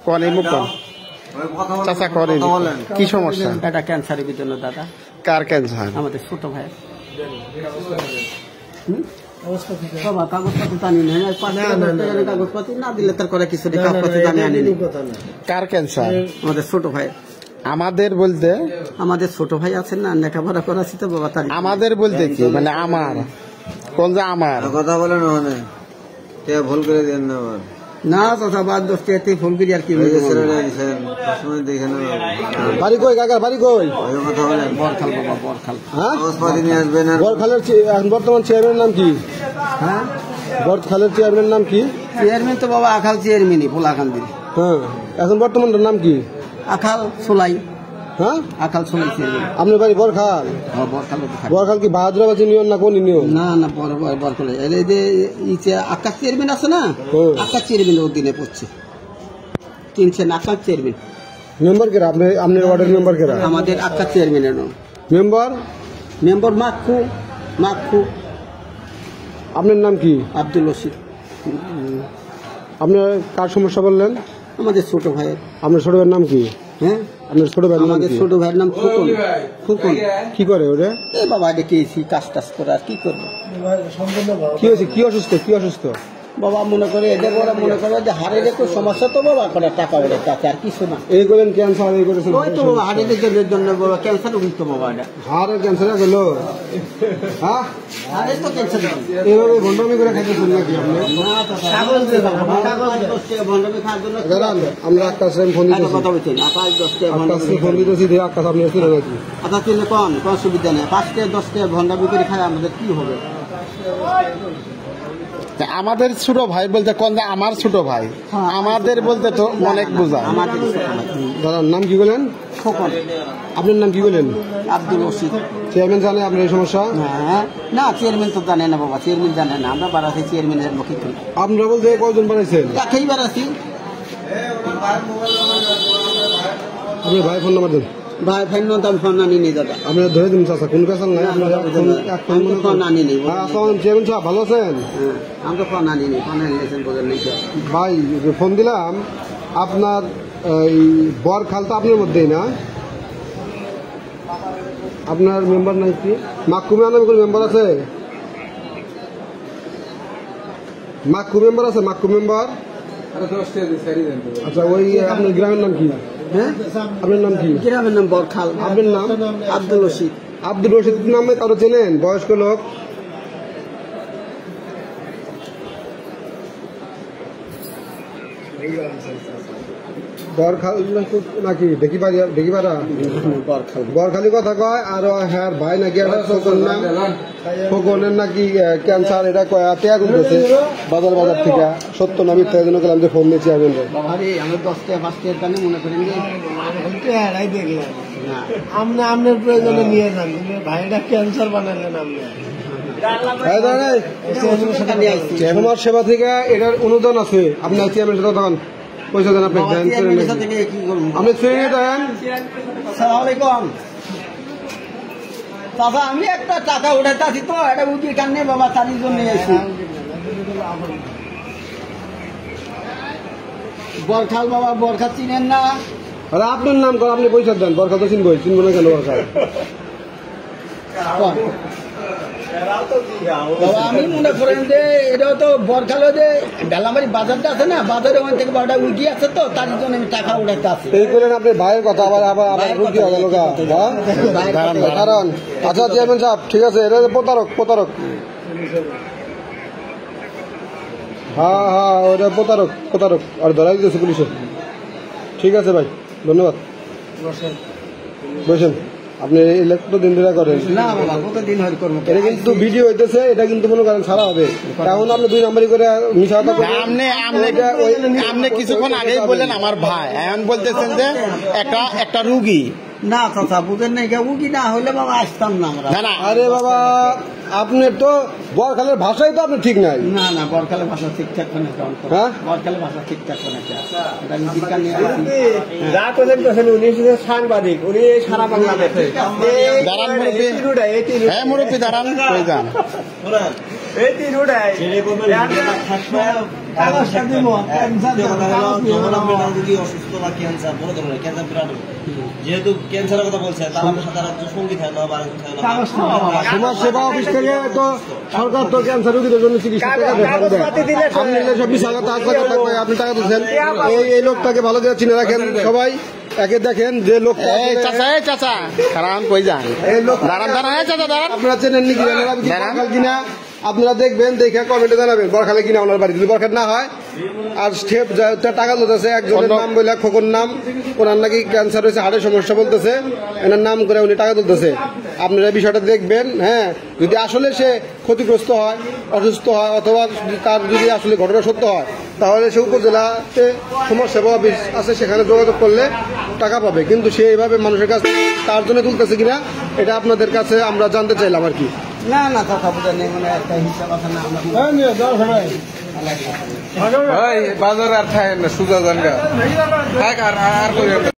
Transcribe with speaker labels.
Speaker 1: কনে মুখ চাচা করেন কি সমস্যা?
Speaker 2: এটা ক্যান্সারের জন্য দাদা।
Speaker 1: কার ক্যান্সার?
Speaker 2: আমাদের ছোট ভাই। বাবা কাগজপাতি জানি না, কাগজপাতি না দিলে তার করে কিছু কাগজপাতি জানি আনি।
Speaker 1: কার ক্যান্সার?
Speaker 2: আমাদের ছোট ভাই।
Speaker 1: আমাদের বলতে
Speaker 2: আমাদের ছোট ভাই আছেন না, লেখাপড়া করাছি তো বাবা। তার
Speaker 1: আমাদের বলতে কি মানে আমার কোন যে আমার
Speaker 3: কথা বলেন ওখানে ভুল করে দেন না আবার
Speaker 2: না চাচা বাদ দোষটি এতে ভুল করি আর কি
Speaker 3: দেখে না
Speaker 1: বাড়ি কই কাকার বাড়ি কই?
Speaker 3: কথা বলেন
Speaker 2: বরখাল বাবা বরখাল।
Speaker 1: হ্যাঁ
Speaker 3: কাগজপাতি নিয়ে আসবেন।
Speaker 1: বরখালের বর্তমান চেয়ারম্যানের নাম কি?
Speaker 2: হ্যাঁ
Speaker 1: বরখালের চেয়ারম্যানের নাম কি?
Speaker 2: চেয়ারম্যান তো বাবা আখাল চেয়ারম্যানই পোলাকান্দির।
Speaker 1: হ্যাঁ এখন বর্তমান নাম কি?
Speaker 2: আখাল সোলাই।
Speaker 1: হ্যাঁ
Speaker 2: আখাল সোলাই চেয়ারম্যান।
Speaker 1: আপনার বাড়ি বরখাল?
Speaker 2: বরখাল
Speaker 1: বরখাল কি বাহাদুরাবাদ ইউনিয়ন না কোন ইউনিয়ন?
Speaker 2: না না বরখাল এই যে আকাশ চেয়ারম্যান আছে না, আকাশ চেয়ারম্যান ওর দিনে পড়ছে চিনছেন? আকাশ চেয়ারম্যান
Speaker 1: মেম্বার কেরা? আপনার ওয়ার্ডের মেম্বার কেরা?
Speaker 2: আমাদের আকাশ চেয়ারম্যানের
Speaker 1: মেম্বার
Speaker 2: মাক্ষু মাক্ষু।
Speaker 1: আপনার নাম কি?
Speaker 2: আব্দুল রশিদ।
Speaker 1: আপনার কার সমস্যা বললেন?
Speaker 2: আমাদের ছোট ভাইয়ের।
Speaker 1: আপনার ছোট ভাইয়ের নাম কি?
Speaker 2: হ্যাঁ
Speaker 1: আপনার ছোট ভাইয়ের নাম
Speaker 2: আমাদের
Speaker 1: কি?
Speaker 2: ছোট ভাইয়ের নাম ফুকন। ফুকন
Speaker 1: কি করে ওরে?
Speaker 2: এই বাবা ডেকেছি কাজ টাজ করে আর কি করবো।
Speaker 1: কি হয়েছে? কি অসুস্থ?
Speaker 2: বাবা মনে করে এদের ওরা মনে করে যে হাড়ের একটু সমস্যা তো বাবা করে টাকা ওদের কাছে আর কিছু না।
Speaker 1: এই করেন ক্যান্সার এই করেছেন
Speaker 2: ওই তো বাবা হাড়ের জন্য বাবা ক্যান্সার হইত বাবা। এটা
Speaker 1: হাড়ের ক্যান্সার গেল? হ্যাঁ
Speaker 2: হাড়ের তো ক্যান্সার
Speaker 1: এইভাবে ভণ্ডামি করে খাইতেছেন নাকি আপনি? আমরা আকাশ ফোন দিতেছি আকাশ আপনি এসেছিলেন নাকি?
Speaker 2: আচ্ছা চিনলে কোন সুবিধা নেই, 5 টাকা 10 টাকা ভণ্ডামি করে খায় আমাদের কি হবে?
Speaker 1: আমাদের ছোট ভাই বলতে কোন যে আমার ছোট ভাই, আমাদের বলতে তো অনেক বোঝায়। দাদার নাম কি বলেন?
Speaker 2: খোকন।
Speaker 1: আপনার নাম কি বলেন?
Speaker 2: আব্দুল রশিদ।
Speaker 1: চেয়ারম্যান জানে আপনার এই সমস্যা?
Speaker 2: না চেয়ারম্যান তো জানে না বাবা, চেয়ারম্যান জানে না। আমরা বাড়াচ্ছি চেয়ারম্যানের মুখে।
Speaker 1: আপনারা বলতে কয়জন বাড়াইছেন?
Speaker 2: একাই বাড়াচ্ছি।
Speaker 1: আপনার ভাই ফোন নাম্বার দেন।
Speaker 2: ভাই ফোন নাম ফোন আনি নেই দাদা।
Speaker 1: আপনারা ধরে দিন চাচা, কোন কাজ নাই
Speaker 2: ফোন আনি নেই।
Speaker 1: চেয়ারম্যান সাহেব ভালো আছেন?
Speaker 2: আমরা ফোন আনি নেই, ফোন আনিয়েছেন বোঝেন নেই
Speaker 1: ভাই। ফোন দিলাম আপনার এই বরখাল তো আপনার মধ্যেই না? আপনার মেম্বার নাই কি? মাকুমে নামে কোন মেম্বার আছে? মাকু মেম্বার আছে? মাকু মেম্বার? আচ্ছা ওই আপনার গ্রামের নাম কি?
Speaker 2: হ্যাঁ
Speaker 1: আপনার নাম কি?
Speaker 2: গ্রামের নাম বরখাল।
Speaker 1: আপনার নাম?
Speaker 2: আব্দুল রশিদ।
Speaker 1: আব্দুল রশিদ নামে কারো চেনেন? বয়স্ক লোক? বরখাল নাকি দেখিপাড়া? বরখালি কথা কয়। আর হ্যাঁ ভাই নাকি খোকনের নাকি ক্যান্সার, এটা কয় টেয়া করতেছে বাজার থেকে। সত্য না মিথ্যা জন্য গেলাম যে ফোন নিয়েছি আমি।
Speaker 2: আমি 10 টাকা 5 টাকার দামে মনে করেন যে
Speaker 3: আপনার প্রয়োজনে নিয়ে যান, ভাইটা ক্যান্সার বানালেন আপনি।
Speaker 1: তোমার সেবা থেকে এটার অনুদান আছে। আপনি চেয়ারম্যান সাথে তখন পয়সা দেন, আপনি আপনি ট্রেনে দেন।
Speaker 2: দাদা আমি একটা টাকা উঠাতে আছি তো, এটা উঠি কান্নে বাবা তারির জন্য এসেছি। বরখাল বাবা, বরখা চিনেন না?
Speaker 1: আরে আপনার নাম কর, আপনি পয়সা দেন। বরখা তো চিনবই, চিনবো না কেন বরখা?
Speaker 2: বাবা আমি মনে করেন যে এটা তো বরখাল যে বেলামারি বাজারটা আছে না, বাজারে ওখান থেকে বারোটা উঠি আছে তো, তার জন্য আমি টাকা উঠাতে আছি।
Speaker 1: এই করলেন আপনি ভাইয়ের কথা, আবার রুগী হয়ে গেল। কারণ আচ্ছা চেয়ারম্যান সাহেব ঠিক আছে, এটা প্রতারক। হ্যাঁ ওটা প্রতারক আর ধরাই দিয়েছে পুলিশে। ঠিক আছে ভাই, ধন্যবাদ। বসেন। আপনি ইলেকট্রো দিন ধরে করেন
Speaker 2: না বাবা, কতদিন হল করবো।
Speaker 1: এটা কিন্তু ভিডিও হইতেছে, এটা কিন্তু মনে করেন ছাড়া হবে। এখন আপনি 2 নাম্বারি করে মিশা কথা বলেন। আপনি কিছুক্ষণ আগেই বললেন আমার ভাই, এখন বলতেছেন যে একটা রুগী।
Speaker 2: না চাচা বুঝেন নাই, উগি না হলে বাবা আসতাম না আমরা।
Speaker 1: না আরে বাবা, আপনার তো বরখালের ভাষাই তো আপনি ঠিক নাই।
Speaker 2: না বরখালের ভাষা ঠিকঠাক করে
Speaker 1: হ্যাঁ,
Speaker 2: বরখালের ভাষা ঠিকঠাক করে
Speaker 3: উনি সাংবাদিক, উনি সারা বাংলাদেশে
Speaker 1: দাঁড়ান মুরব্বী। হ্যাঁ মুরব্বী দাঁড়ান, কই যান?
Speaker 3: এই তিন কাগজটা দিব, ক্যান্সার
Speaker 4: যখন আপনার রোগী অসুস্থ বা ক্যান্সার বড় ধরনের ক্যান্সার বিরাট রোগ। যেহেতু ক্যান্সারের কথা বলছে তার আপনার সাথে আর সঙ্গী থাকে না বা
Speaker 1: সমাজ সেবা অফিস থেকে তো সরকার তো ক্যান্সার রোগীদের জন্য চিকিৎসা টাকা দেয়। আপনি এলে সব বিশ হাজার টাকা থাকবে, আপনি টাকা দিচ্ছেন। এই লোকটাকে ভালো করে চিনে রাখেন সবাই। একে দেখেন যে লোকটা
Speaker 5: চাচা কারণ কই যান
Speaker 1: এই লোক
Speaker 5: দাঁড়ান দাঁড়ান চাচা দাঁড়ান
Speaker 1: আপনারা চেনেন নি বরখাল কিনা আপনারা দেখবেন, দেখে কমেন্টে জানাবেন বরখালে কিনা ওনার বাড়ি। যদি বরখাল না হয় আর স্টেপ টাকা দিতেছে একজনের নাম বলে খোকন নাম, ওনার নাকি ক্যান্সার হয়েছে, হার্টের সমস্যা বলতেছে, এনার নাম করে উনি টাকা তুলতেছে। আপনারা বিষয়টা দেখবেন। হ্যাঁ, যদি আসলে সে ক্ষতিগ্রস্ত হয়, অসুস্থ হয়, অথবা তার যদি আসলে ঘটনা সত্য হয়, তাহলে সে উপজেলাতে সমাজ সেবা অফিস আছে, সেখানে যোগাযোগ করলে টাকা পাবে। কিন্তু সে এইভাবে মানুষের কাছে তার জন্য তুলতেছে কিনা এটা আপনাদের কাছে আমরা জানতে চাইলাম আর কি।
Speaker 2: না না কথা বলে নেই, মানে একটা হিসাব আছে না আমরা
Speaker 6: বাজার আর থাকে না সুজা জানগা আর